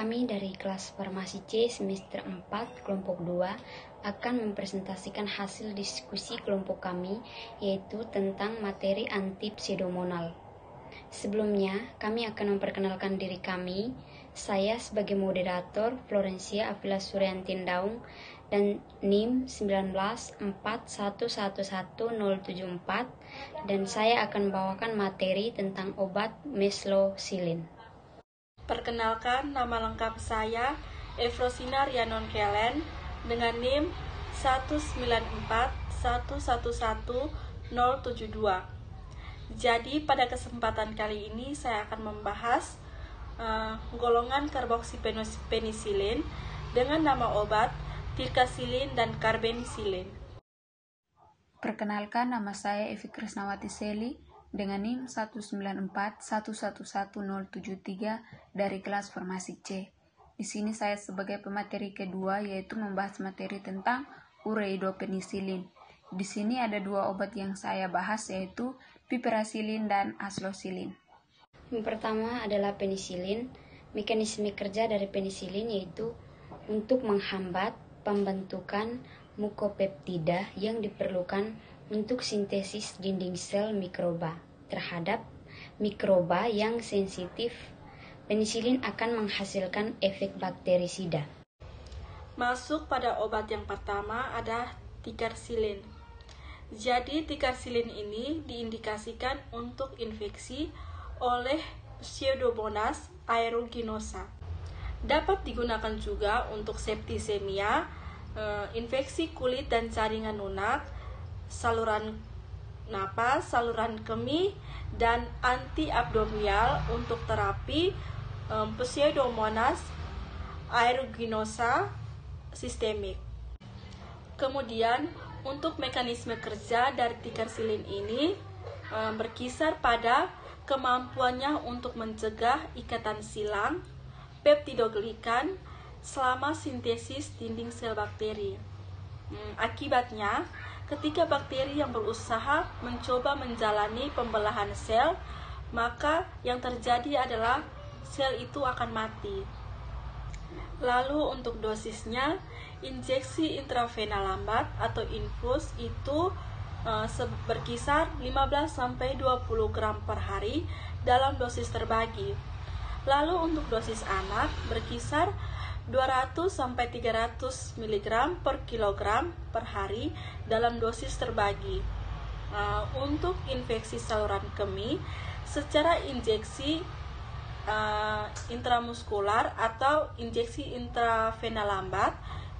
Kami dari kelas Farmasi C semester 4 kelompok 2 akan mempresentasikan hasil diskusi kelompok kami, yaitu tentang materi anti pseudomonal. Sebelumnya, kami akan memperkenalkan diri kami. Saya sebagai moderator Florencia Avila Suryantin Daung dan NIM 1941111074, dan saya akan membawakan materi tentang obat meslosilin. Perkenalkan, nama lengkap saya Efrosina Rhiannon Kellen dengan NIM 194111072. Jadi pada kesempatan kali ini saya akan membahas golongan karboksipenisilin dengan nama obat tirkasilin dan karbenisilin. Perkenalkan, nama saya Evi Krisnawati Seli dengan NIM 194111073 dari kelas Farmasi C. Di sini saya sebagai pemateri kedua, yaitu membahas materi tentang ureidopenicillin. Di sini ada dua obat yang saya bahas, yaitu piperacillin dan aclosilin. Yang pertama adalah penisilin. Mekanisme kerja dari penisilin yaitu untuk menghambat pembentukan mukopeptida yang diperlukan untuk sintesis dinding sel mikroba terhadap mikroba yang sensitif. Penisilin akan menghasilkan efek bakterisida. Masuk pada obat yang pertama ada tikarsilin. Jadi tikarsilin ini diindikasikan untuk infeksi oleh Pseudomonas aeruginosa. Dapat digunakan juga untuk septisemia, infeksi kulit dan jaringan lunak, saluran napas, saluran kemih, dan antiabdominal untuk terapi Pseudomonas aeruginosa sistemik. Kemudian untuk mekanisme kerja dari tikarsilin ini berkisar pada kemampuannya untuk mencegah ikatan silang peptidoglikan selama sintesis dinding sel bakteri. Akibatnya, ketika bakteri yang berusaha mencoba menjalani pembelahan sel, maka yang terjadi adalah sel itu akan mati. Lalu untuk dosisnya, injeksi intravena lambat atau infus itu berkisar 15-20 gram per hari dalam dosis terbagi. Lalu untuk dosis anak berkisar 200-300 mg per kilogram per hari dalam dosis terbagi. Untuk infeksi saluran kemih secara injeksi intramuskular atau injeksi intravena lambat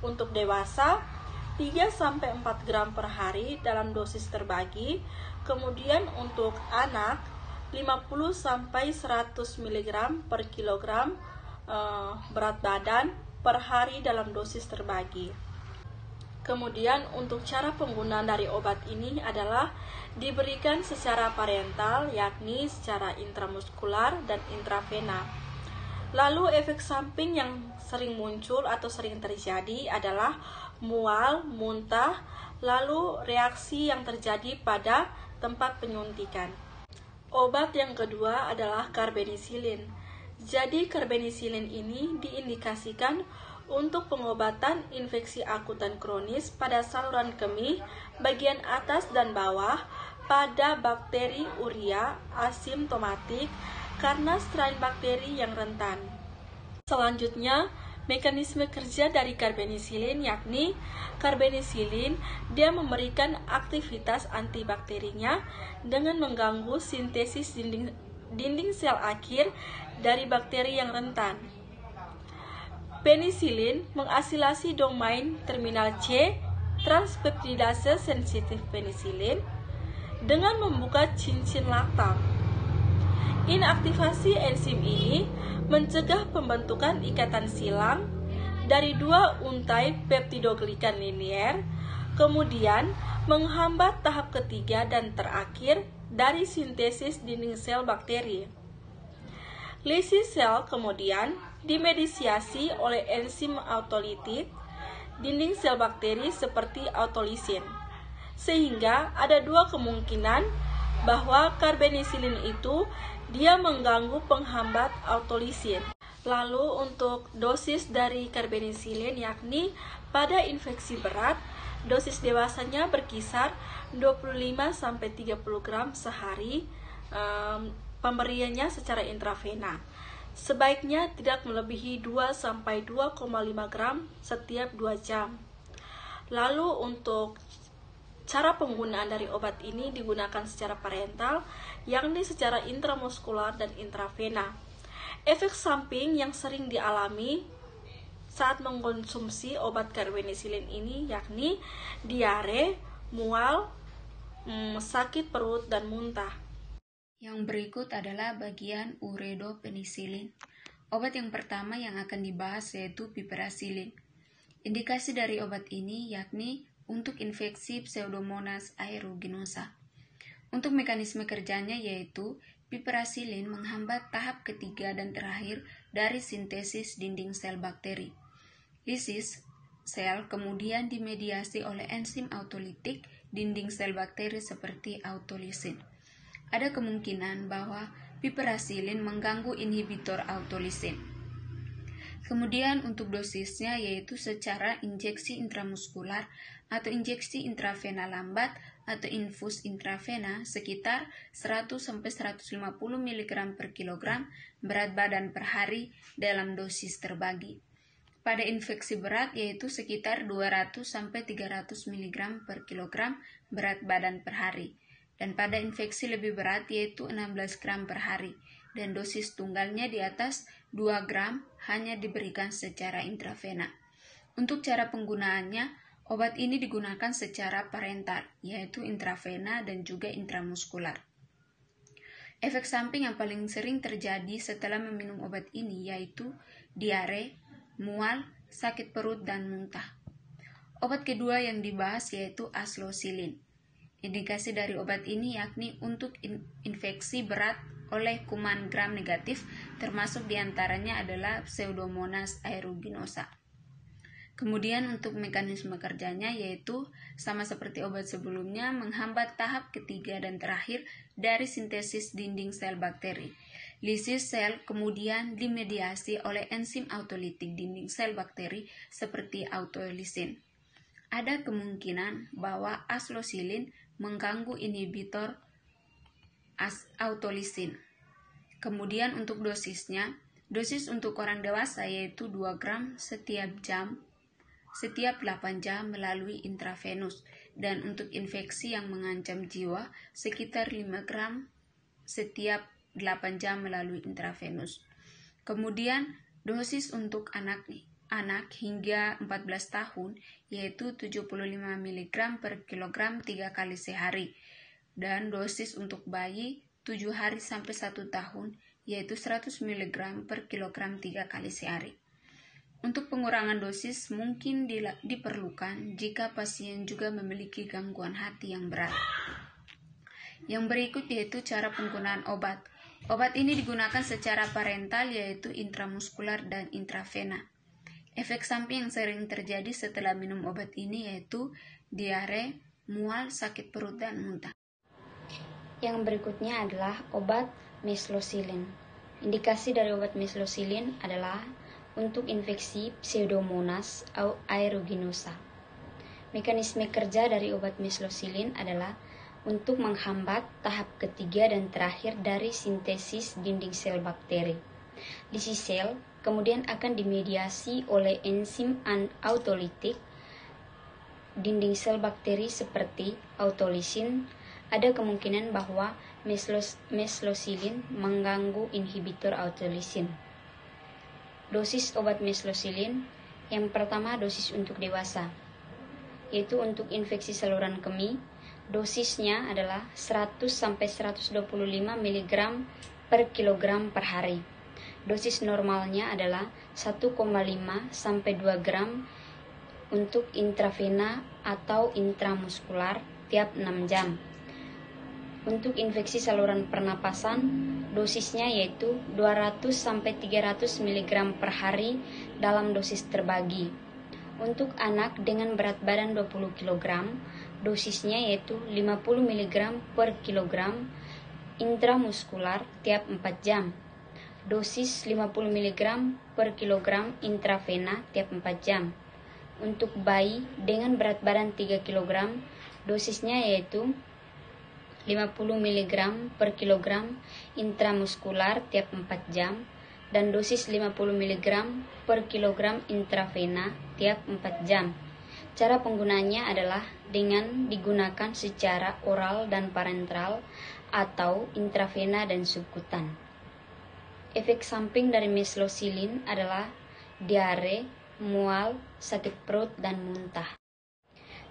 untuk dewasa 3-4 gram per hari dalam dosis terbagi. Kemudian untuk anak 50-100 mg per kilogram berat badan per hari dalam dosis terbagi. Kemudian untuk cara penggunaan dari obat ini adalah diberikan secara parental, yakni secara intramuskular dan intravena. Lalu efek samping yang sering muncul atau sering terjadi adalah mual, muntah, lalu reaksi yang terjadi pada tempat penyuntikan. Obat yang kedua adalah karbenisilin. Jadi karbenisilin ini diindikasikan untuk pengobatan infeksi akut dan kronis pada saluran kemih bagian atas dan bawah pada bakteri urea asimptomatik karena strain bakteri yang rentan. Selanjutnya, mekanisme kerja dari karbenisilin yakni karbenisilin dia memberikan aktivitas antibakterinya dengan mengganggu sintesis dinding sel akhir dari bakteri yang rentan. Penisilin mengasilasi domain terminal C transpeptidase sensitif penisilin dengan membuka cincin laktam. Inaktivasi enzim ini mencegah pembentukan ikatan silang dari dua untai peptidoglikan linier, kemudian menghambat tahap ketiga dan terakhir dari sintesis dinding sel bakteri. Lysis sel kemudian dimediasi oleh enzim autolitit dinding sel bakteri seperti autolisin, sehingga ada dua kemungkinan bahwa karbenisilin itu dia mengganggu penghambat autolisin. Lalu untuk dosis dari karbenisilin, yakni pada infeksi berat, dosis dewasanya berkisar 25-30 gram sehari, pemberiannya secara intravena. Sebaiknya tidak melebihi 2-2,5 gram setiap 2 jam. Lalu untuk cara penggunaan dari obat ini digunakan secara parental, yakni secara intramuskular dan intravena. Efek samping yang sering dialami saat mengkonsumsi obat karbenisilin ini yakni diare, mual, sakit perut, dan muntah. Yang berikut adalah bagian uredopenicillin. Obat yang pertama yang akan dibahas yaitu piperacillin. Indikasi dari obat ini yakni untuk infeksi Pseudomonas aeruginosa. Untuk mekanisme kerjanya yaitu piperacillin menghambat tahap ketiga dan terakhir dari sintesis dinding sel bakteri. Lisis sel kemudian dimediasi oleh enzim autolitik dinding sel bakteri seperti autolisin. Ada kemungkinan bahwa piperacillin mengganggu inhibitor autolisin. Kemudian untuk dosisnya yaitu secara injeksi intramuskular atau injeksi intravena lambat atau infus intravena sekitar 100-150 mg per kilogram berat badan per hari dalam dosis terbagi. Pada infeksi berat yaitu sekitar 200-300 mg per kilogram berat badan per hari. Dan pada infeksi lebih berat yaitu 16 gram per hari. Dan dosis tunggalnya di atas 2 gram hanya diberikan secara intravena. Untuk cara penggunaannya, obat ini digunakan secara parental, yaitu intravena dan juga intramuskular. Efek samping yang paling sering terjadi setelah meminum obat ini yaitu diare, mual, sakit perut, dan muntah. Obat kedua yang dibahas yaitu aslocillin. Indikasi dari obat ini yakni untuk infeksi berat oleh kuman gram negatif, termasuk diantaranya adalah Pseudomonas aeruginosa. Kemudian untuk mekanisme kerjanya yaitu sama seperti obat sebelumnya menghambat tahap ketiga dan terakhir dari sintesis dinding sel bakteri. Lisis sel kemudian dimediasi oleh enzim autolitik dinding sel bakteri seperti autolisin. Ada kemungkinan bahwa aslocillin mengganggu inhibitor autolisin. Kemudian untuk dosisnya, dosis untuk orang dewasa yaitu 2 gram setiap 8 jam melalui intravenus, dan untuk infeksi yang mengancam jiwa sekitar 5 gram setiap 8 jam melalui intravenus. Kemudian dosis untuk anak hingga 14 tahun yaitu 75 mg per kilogram 3 kali sehari, dan dosis untuk bayi 7 hari sampai 1 tahun yaitu 100 mg per kilogram 3 kali sehari. Untuk pengurangan dosis mungkin diperlukan jika pasien juga memiliki gangguan hati yang berat. Yang berikut yaitu cara penggunaan obat. Obat ini digunakan secara parental yaitu intramuskular dan intravena. Efek samping yang sering terjadi setelah minum obat ini yaitu diare, mual, sakit perut, dan muntah. Yang berikutnya adalah obat meslocillin. Indikasi dari obat meslocillin adalah untuk infeksi Pseudomonas aeruginosa. Mekanisme kerja dari obat meslocillin adalah untuk menghambat tahap ketiga dan terakhir dari sintesis dinding sel bakteri. Lisis sel kemudian akan dimediasi oleh enzim autolitik dinding sel bakteri seperti autolisin. Ada kemungkinan bahwa meslocillin mengganggu inhibitor autolisin. Dosis obat meslocillin yang pertama dosis untuk dewasa, yaitu untuk infeksi saluran kemih, dosisnya adalah 100-125 mg per kilogram per hari. Dosis normalnya adalah 1,5-2 gram untuk intravena atau intramuskular tiap 6 jam. Untuk infeksi saluran pernapasan, dosisnya yaitu 200-300 mg per hari dalam dosis terbagi. Untuk anak dengan berat badan 20 kg, dosisnya yaitu 50 mg per kilogram intramuskular tiap 4 jam. dosis 50 mg per kilogram intravena tiap 4 jam. Untuk bayi dengan berat badan 3 kg, dosisnya yaitu 50 mg per kilogram intramuskular tiap 4 jam dan dosis 50 mg per kilogram intravena tiap 4 jam. Cara penggunaannya adalah dengan digunakan secara oral dan parenteral atau intravena dan subkutan. Efek samping dari meslocillin adalah diare, mual, sakit perut, dan muntah.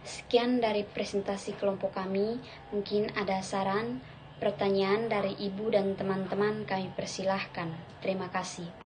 Sekian dari presentasi kelompok kami. Mungkin ada saran, pertanyaan dari ibu dan teman-teman, kami persilahkan. Terima kasih.